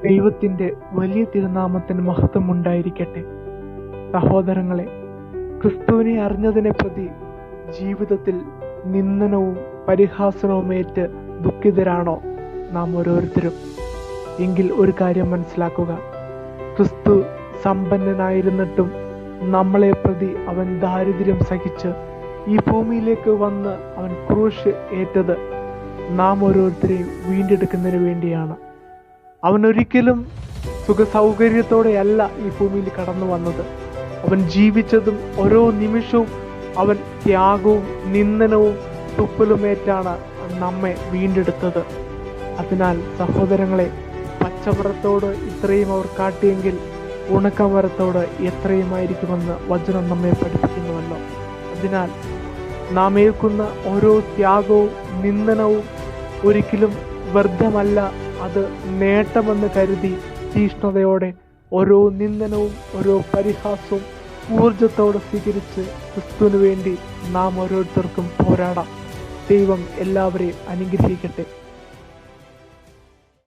ദൈവത്തിൻ്റെ വലിയ തിരുനാമത്തിന് മഹത്വം ഉണ്ടായിരിക്കട്ടെ. സഹോദരങ്ങളെ, ക്രിസ്തുവിനെ അറിഞ്ഞതിനെ പ്രതി ജീവിതത്തിൽ നിന്ദനവും പരിഹാസനവുമേറ്റ് ദുഃഖിതരാണോ നാം ഓരോരുത്തരും? എങ്കിൽ ഒരു കാര്യം മനസ്സിലാക്കുക, ക്രിസ്തു സമ്പന്നനായിരുന്നിട്ടും നമ്മളെ പ്രതി അവൻ ദാരിദ്ര്യം സഹിച്ച് ഈ ഭൂമിയിലേക്ക് വന്ന് അവൻ ക്രൂശ് ഏറ്റത് നാം ഓരോരുത്തരെയും വീണ്ടെടുക്കുന്നതിന് വേണ്ടിയാണ്. അവൻ ഒരിക്കലും സുഖസൗകര്യത്തോടെയല്ല ഈ ഭൂമിയിൽ കടന്നു വന്നത്. അവൻ ജീവിച്ചതും ഓരോ നിമിഷവും അവൻ ത്യാഗവും നിന്ദനവും തുപ്പലുമേറ്റാണ് നമ്മെ വീണ്ടെടുത്തത്. അതിനാൽ സഹോദരങ്ങളെ, പച്ചമരത്തോട് ഇത്രയും അവർ കാട്ടിയെങ്കിൽ ഉണക്കമരത്തോട് എത്രയുമായിരിക്കുമെന്ന് വചനം നമ്മെ പഠിപ്പിക്കുന്നുവല്ലോ. അതിനാൽ നാം ഏൽക്കുന്ന ഓരോ ത്യാഗവും നിന്ദനവും ഒരിക്കലും വ്യർത്ഥമല്ല. അത് നേട്ടമെന്ന് കരുതി തീഷ്ണതയോടെ ഓരോ നിന്ദനവും ഓരോ പരിഹാസവും ഊർജത്തോടെ സ്വീകരിച്ച് ക്രിസ്തുവിന് വേണ്ടി നാം ഓരോരുത്തർക്കും പോരാടാം. ദൈവം എല്ലാവരെയും അനുഗ്രഹിക്കട്ടെ.